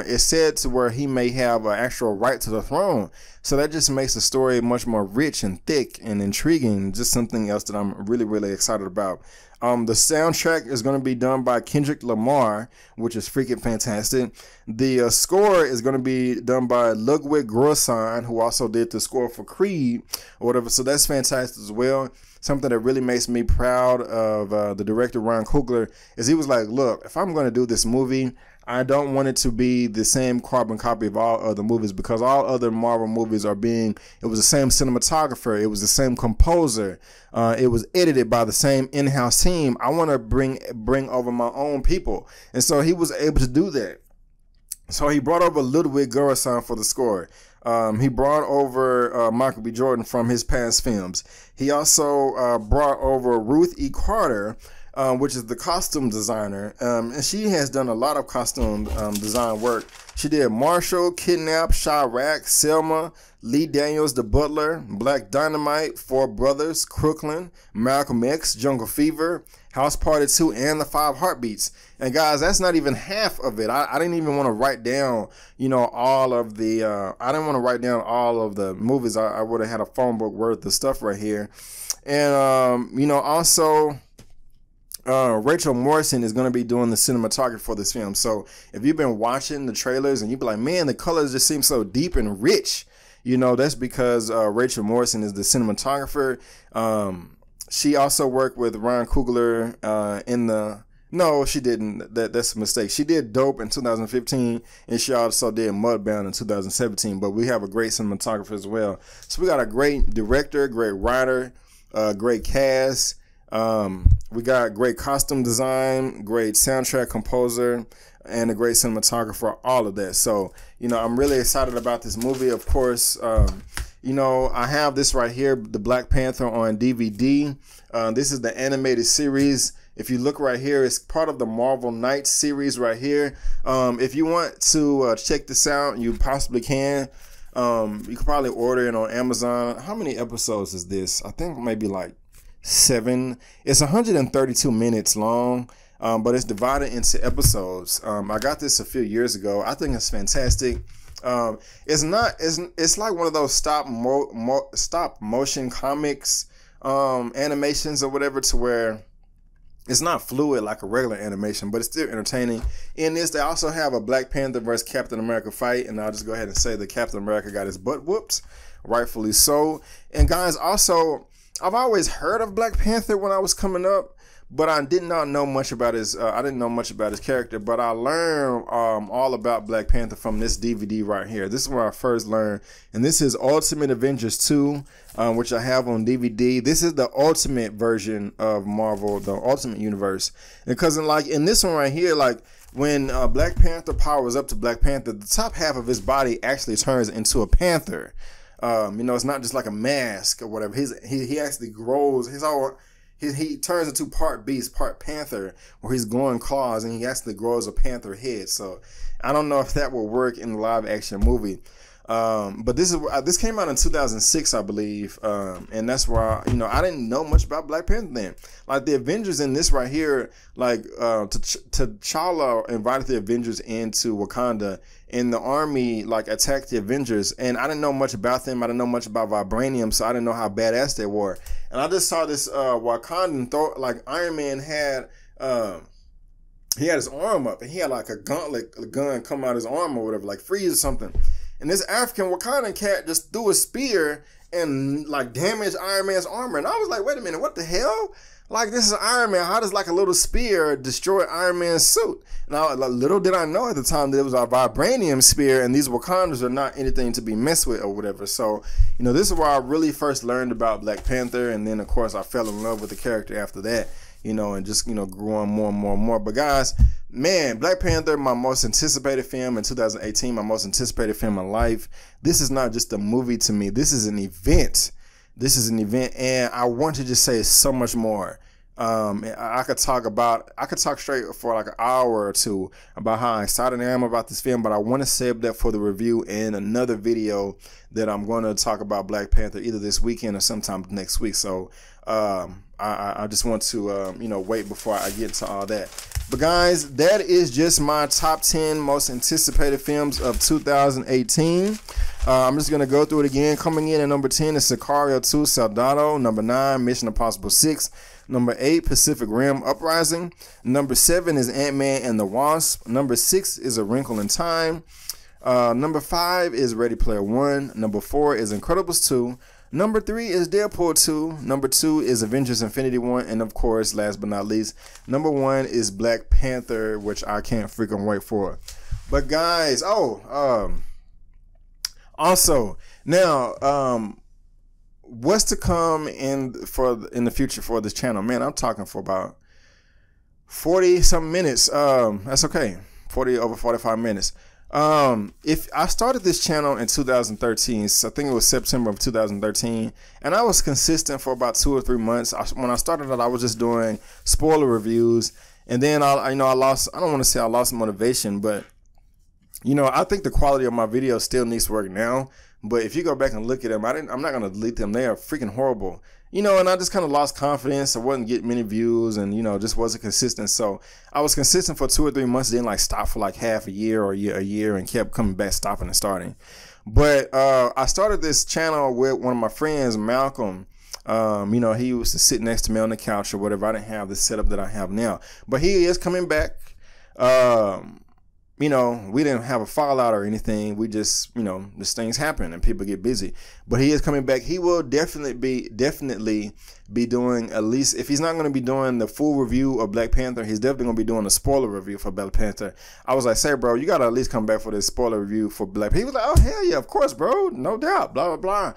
It's said to where he may have an actual right to the throne. So that just makes the story much more rich and thick and intriguing. Just something else that I'm really, really excited about. The soundtrack is going to be done by Kendrick Lamar, which is freaking fantastic. The score is going to be done by Ludwig Göransson, who also did the score for Creed or whatever. So that's fantastic as well. Something that really makes me proud of the director, Ryan Coogler, is he was like, look, if I'm going to do this movie, I don't want it to be the same carbon copy of all other movies, because all other Marvel movies it was the same cinematographer, it was the same composer, it was edited by the same in-house team. I want to bring over my own people. And so he was able to do that. So he brought over Ludwig Göransson for the score. He brought over Michael B. Jordan from his past films. He also brought over Ruth E. Carter, which is the costume designer, and she has done a lot of costume design work. She did Marshall, Kidnap, Chirac, Selma, Lee Daniels, The Butler, Black Dynamite, Four Brothers, Crooklyn, Malcolm X, Jungle Fever, House Party 2, and The Five Heartbeats. And guys, that's not even half of it. I didn't even want to write down, all of the, I didn't want to write down all of the movies. I would have had a phone book worth of stuff right here. And you know, also Rachel Morrison is going to be doing the cinematography for this film. So if you've been watching the trailers and you be like, man, the colors just seem so deep and rich, you know, that's because Rachel Morrison is the cinematographer. She also worked with Ryan Coogler in the... No, she didn't. That's a mistake. She did Dope in 2015, and she also did Mudbound in 2017. But we have a great cinematographer as well. So we got a great director, great writer, great cast. We got great costume design, great soundtrack composer, and a great cinematographer. All of that. So, you know, I'm really excited about this movie. Of course, you know, I have this right here, the Black Panther on DVD. This is the animated series. If you look right here, it's part of the Marvel Knights series right here. If you want to check this out, you possibly can. You could probably order it on Amazon. How many episodes is this? I think maybe like 7. It's 132 minutes long, but it's divided into episodes. I got this a few years ago. I think it's fantastic. It's like one of those stop motion comics animations or whatever, to where it's not fluid like a regular animation, but it's still entertaining. In this, they also have a Black Panther versus Captain America fight, and I'll just go ahead and say that Captain America got his butt whooped, rightfully so. And guys, also, I've always heard of Black Panther when I was coming up, but I did not know much about his. I didn't know much about his character, but I learned all about Black Panther from this DVD right here. This is where I first learned, and this is Ultimate Avengers 2, which I have on DVD. This is the ultimate version of Marvel, the Ultimate Universe, because in this one right here, like when Black Panther powers up to Black Panther, the top half of his body actually turns into a panther. You know, it's not just like a mask or whatever. He actually grows. He turns into part beast, part panther, where he's glowing claws, and he actually grows a panther head. So I don't know if that will work in the live action movie. But this came out in 2006, I believe, and that's why, you know, I didn't know much about Black Panther then. Like the Avengers in this right here, like T'Challa invited the Avengers into Wakanda, and the army like attacked the Avengers, and I didn't know much about them. I didn't know much about vibranium, so I didn't know how badass they were. And I just saw this Wakandan like Iron Man had. He had his arm up, and he had like a gauntlet, a gun come out his arm or whatever, like freeze or something. And this African Wakandan cat just threw a spear and like damaged Iron Man's armor. And I was like, wait a minute, what the hell? Like, this is Iron Man. How does like a little spear destroy Iron Man's suit? Now, little did I know at the time that it was a vibranium spear, and these Wakandans are not anything to be messed with or whatever. So, you know, this is where I really first learned about Black Panther. And then, of course, I fell in love with the character after that, you know, and just, you know, grew on more and more and more. But guys, man, Black Panther, my most anticipated film in 2018, my most anticipated film in life. This is not just a movie to me. This is an event. This is an event, and I want to just say so much more. I could talk straight for like an hour or two about how excited I am about this film, but I want to save that for the review in another video that I'm going to talk about Black Panther either this weekend or sometime next week. So I just want to you know, wait before I get into all that. But guys, that is just my top 10 most anticipated films of 2018. I'm just going to go through it again. Coming in at number 10 is Sicario 2 Soldado. Number 9, Mission Impossible 6. Number 8, Pacific Rim Uprising. Number 7 is Ant-Man and the Wasp. Number 6 is A Wrinkle in Time. Number 5 is Ready Player One. Number 4 is Incredibles 2. Number 3 is Deadpool 2. Number 2 is Avengers Infinity War. And of course, last but not least, number 1 is Black Panther, which I can't freaking wait for. But guys, also, now, what's to come in the future for this channel? Man, I'm talking for about 40 some minutes. That's okay. Over 45 minutes. If I started this channel in 2013, so I think it was September of 2013, and I was consistent for about 2 or 3 months. When I started it, I was just doing spoiler reviews, and then I don't want to say I lost motivation, but you know, I think the quality of my videos still needs to work now. But if you go back and look at them, I'm not going to delete them. They are freaking horrible. You know, and I just kind of lost confidence. I wasn't getting many views, and, you know, just wasn't consistent. So I was consistent for 2 or 3 months, then like stopped for like half a year or a year and kept coming back, stopping and starting. But I started this channel with one of my friends, Malcolm. You know, he used to sit next to me on the couch or whatever. I didn't have the setup that I have now, but he is coming back. You know, we didn't have a fallout or anything. We just, you know, these things happen and people get busy. But he is coming back. He will definitely be doing, at least, if he's not going to be doing the full review of Black Panther, he's definitely going to be doing a spoiler review for Black Panther. I was like, say, bro, you got to at least come back for this spoiler review for Black Panther. He was like, oh, hell yeah, of course, bro. No doubt, blah, blah, blah.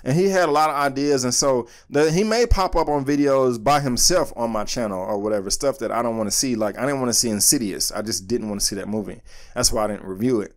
And he had a lot of ideas, and so he may pop up on videos by himself on my channel or whatever, stuff that I don't want to see. Like, I didn't want to see Insidious. I just didn't want to see that movie. That's why I didn't review it.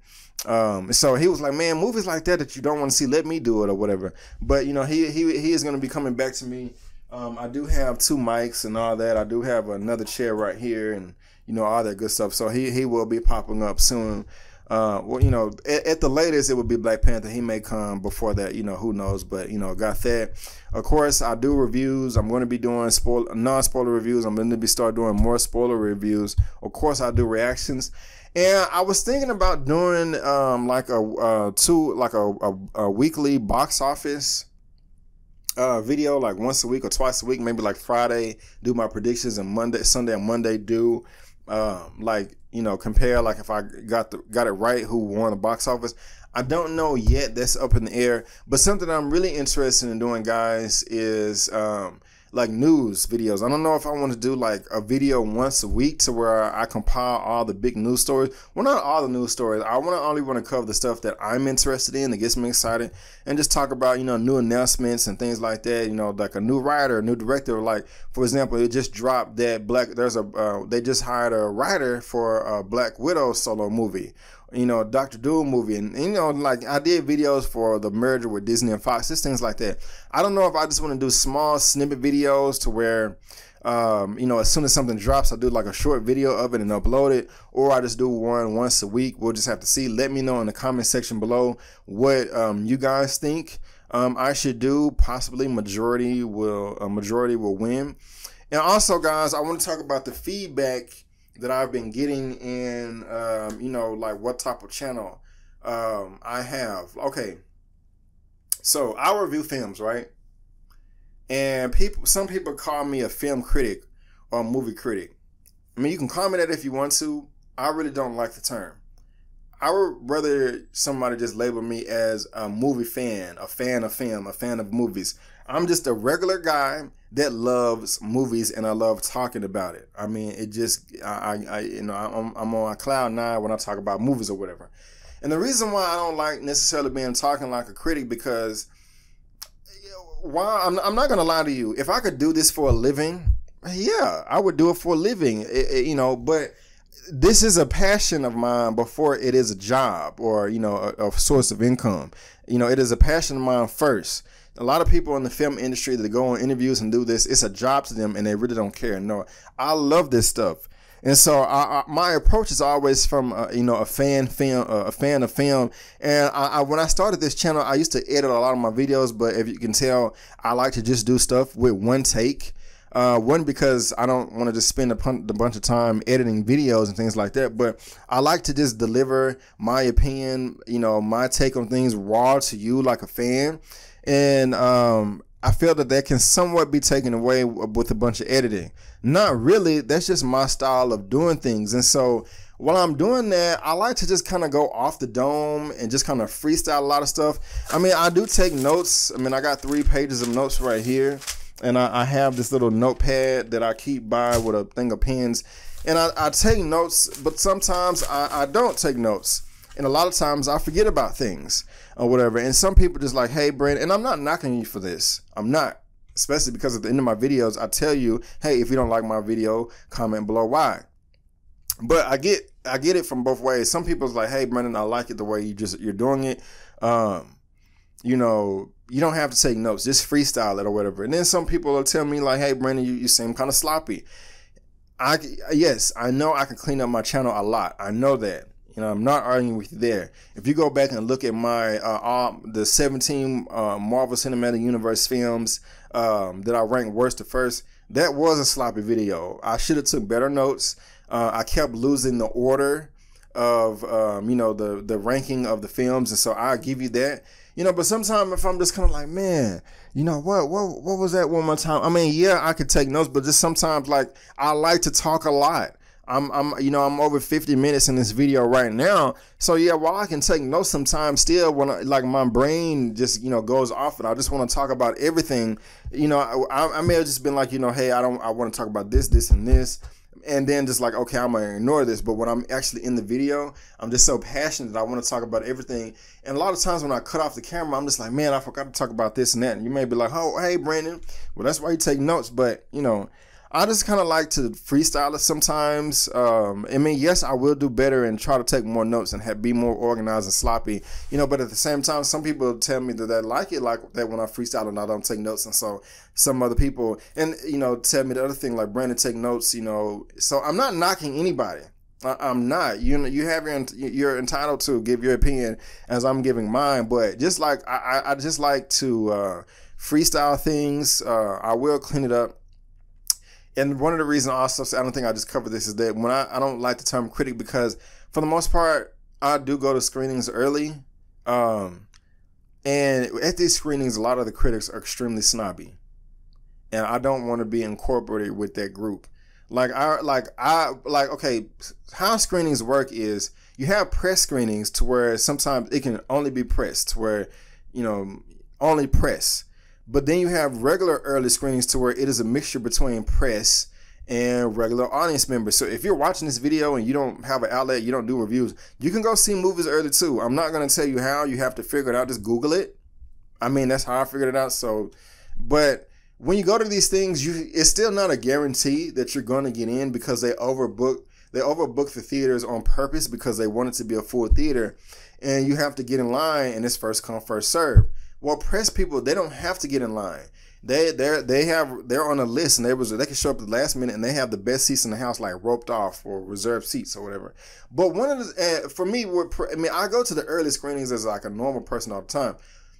So he was like, man, movies like that you don't want to see, let me do it or whatever. But, you know, he is going to be coming back to me. I do have 2 mics and all that. I do have another chair right here and, you know, all that good stuff. So he will be popping up soon. Well, you know, at the latest, it would be Black Panther. He may come before that, you know, who knows, but, you know, got that. Of course, I do reviews. I'm going to be doing non-spoiler reviews. I'm going to start doing more spoiler reviews. Of course, I do reactions. And I was thinking about doing like a weekly box office video, like once a week or twice a week, maybe like Friday, do my predictions, and Sunday and Monday do like, you know, compare, like if I got it right, who won the box office. I don't know yet. That's up in the air. But something I'm really interested in doing, guys, is like news videos. I don't know if I want to do like a video once a week to where I compile all the big news stories. Well, not all the news stories. I only want to cover the stuff that I'm interested in, that gets me excited, and just talk about, you know, new announcements and things like that. You know, like a new writer, a new director. Like, for example, it just dropped that they just hired a writer for a Black Widow solo movie. You know, Dr. Doom movie, and you know, like I did videos for the merger with Disney and Fox, just things like that. I don't know if I just want to do small snippet videos to where, you know, as soon as something drops, I do like a short video of it and upload it, or I just do one once a week. We'll just have to see. Let me know in the comment section below what you guys think I should do. Possibly majority will win. And also, guys, I want to talk about the feedback that I've been getting in, you know, like what type of channel I have. Okay, so I review films, right? And some people call me a film critic or a movie critic. I mean, you can call me that if you want to. I really don't like the term. I would rather somebody just label me as a movie fan, a fan of film, a fan of movies. I'm just a regular guy that loves movies, and I love talking about it. I mean, it just, you know, I'm on a cloud 9 when I talk about movies or whatever. And the reason why I don't like necessarily being talking like a critic, because I'm not gonna lie to you. If I could do this for a living, yeah, I would do it for a living. You know, but this is a passion of mine before it is a job or, you know, a source of income. You know, it is a passion of mine first. A lot of people in the film industry that go on interviews and do this, it's a job to them and they really don't care. No, I love this stuff. And so my approach is always from, you know, a fan of film. And when I started this channel, I used to edit a lot of my videos, but if you can tell, I like to just do stuff with one take. One, because I don't want to just spend a bunch of time editing videos and things like that, but I like to just deliver my opinion, you know, my take on things raw to you like a fan. And I feel that can somewhat be taken away with a bunch of editing. Not really. That's just my style of doing things. And so while I'm doing that, I like to just kind of go off the dome and just kind of freestyle a lot of stuff. I mean, I do take notes. I mean, I got 3 pages of notes right here. And I have this little notepad that I keep by with a thing of pens. And I take notes, but sometimes I don't take notes. And a lot of times I forget about things or whatever. And some people just like, hey, Brandon, and I'm not knocking you for this. I'm not. Especially because at the end of my videos, I tell you, hey, if you don't like my video, comment below why. But I get it from both ways. Some people's like, hey, Brandon, I like it the way you're doing it. You know, you don't have to take notes, just freestyle it or whatever. And then some people will tell me like, hey, Brandon, you seem kind of sloppy. Yes, I know I can clean up my channel a lot. I know that. You know, I'm not arguing with you there. If you go back and look at my the 17 Marvel Cinematic Universe films that I ranked worst to first, that was a sloppy video. I should have took better notes. I kept losing the order of you know, the ranking of the films, and so I'll give you that. You know, but sometimes if I'm just kind of like, man, you know, what was that one more time? I mean, yeah, I could take notes, but just sometimes, like, I like to talk a lot. I'm over 50 minutes in this video right now. So yeah, while I can take notes sometimes, still when like my brain just, you know, goes off and I just want to talk about everything. You know, I may have just been like, you know, hey, I want to talk about this and this. And then just like, okay, I'm going to ignore this. But when I'm actually in the video, I'm just so passionate that I want to talk about everything. And a lot of times when I cut off the camera, I'm just like, man, I forgot to talk about this and that. And you may be like, oh, hey, Brandon, well, that's why you take notes. But, you know, I just kind of like to freestyle it sometimes. I mean, yes, I will do better and try to take more notes and be more organized and sloppy, you know, but at the same time, some people tell me that they like it like that when I freestyle and I don't take notes. And so some other people, and, you know, tell me the other thing, like, Brandon, take notes, you know. So I'm not knocking anybody. I'm not. You know, you're entitled to give your opinion as I'm giving mine. But just like I just like to freestyle things. I will clean it up. And one of the reasons also, I don't think I just covered this, is that when I don't like the term critic, because for the most part, I do go to screenings early. And at these screenings, a lot of the critics are extremely snobby. And I don't want to be incorporated with that group. Okay, how screenings work is you have press screenings to where sometimes it can only be pressed, to where, you know, only press. But then you have regular early screenings to where it is a mixture between press and regular audience members. So if you're watching this video and you don't have an outlet, you don't do reviews, you can go see movies early too. I'm not going to tell you how. You have to figure it out. Just Google it. I mean, that's how I figured it out. So, but when you go to these things, it's still not a guarantee that you're going to get in, because they overbook the theaters on purpose because they want it to be a full theater, and you have to get in line, and it's first come, first serve. Well, press people, they don't have to get in line. They're on a list, and they can show up at the last minute, and they have the best seats in the house, like roped off or reserved seats or whatever. But one of the for me, I go to the early screenings as like a normal person all the time.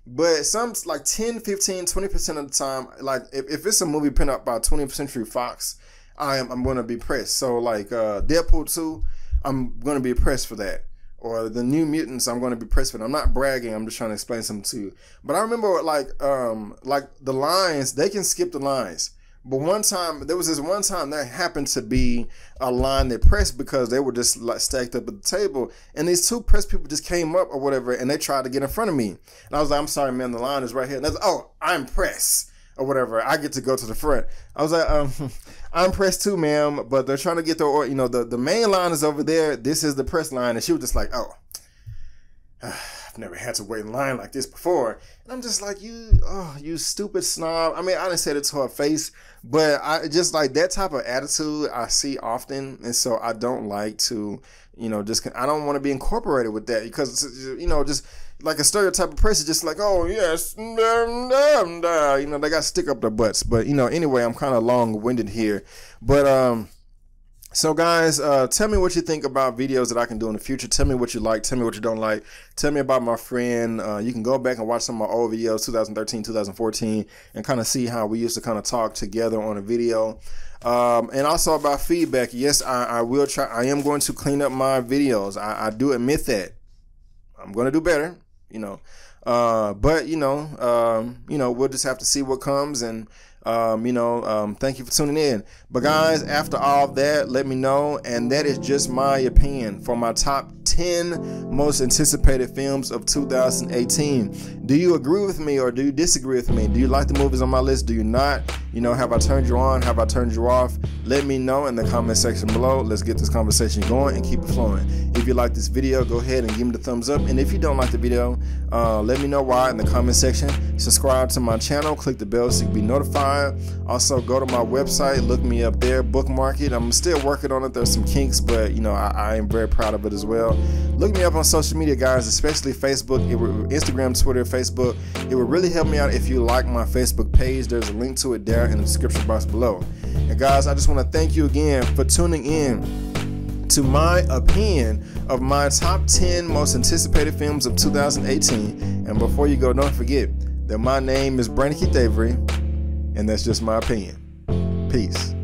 But some, like 10, 15, 20% of the time, like if it's a movie pinned up by 20th Century Fox, I'm going to be pressed. So like Deadpool 2, I'm going to be pressed for that. Or the New Mutants, I'm going to be pressed for that. I'm not bragging. I'm just trying to explain something to you. But I remember like the lines, they can skip the lines. But there was this one time that happened to be a line that pressed because they were just like stacked up at the table. And these two press people just came up or whatever, and they tried to get in front of me. And I was like, I'm sorry, man, the line is right here. And they was like, oh, I'm press or whatever. I get to go to the front. I was like, I'm pressed too, ma'am. But they're trying to get the main line is over there. This is the press line. And she was just like, oh, I've never had to wait in line like this before. And I'm just like, you stupid snob. I mean, I didn't say it to her face, but I just like that type of attitude I see often. And so I don't like to, I don't want to be incorporated with that, because, just like a stereotype of press is just like, oh, yes, they got to stick up their butts. But, anyway, I'm kind of long-winded here. But, so guys, tell me what you think about videos that I can do in the future. Tell me what you like. Tell me what you don't like. Tell me about my friend. You can go back and watch some of my old videos, 2013, 2014, and kind of see how we used to kind of talk together on a video. And also about feedback. Yes, I will try. I am going to clean up my videos. I do admit that. I'm going to do better, but, we'll just have to see what comes. And thank you for tuning in. But guys, after all that, let me know. And that is just my opinion for my top 10 most anticipated films of 2018. Do you agree with me or do you disagree with me? Do you like the movies on my list? Do you not? Have I turned you on? Have I turned you off? Let me know in the comment section below. Let's get this conversation going and keep it flowing. If you like this video, go ahead and give me the thumbs up. And if you don't like the video, let me know why in the comment section. Subscribe to my channel. Click the bell so you can be notified. Also, go to my website. Look me up there. Bookmark it. I'm still working on it. There's some kinks, but, I am very proud of it as well. Look me up on social media, guys, especially Facebook, Instagram, Twitter, Facebook. It would really help me out if you like my Facebook page. There's a link to it there in the description box below. And guys, I just want to thank you again for tuning in to my opinion of my top 10 most anticipated films of 2018. And before you go, don't forget that my name is Brandon Keith Avery, and that's just my opinion. Peace.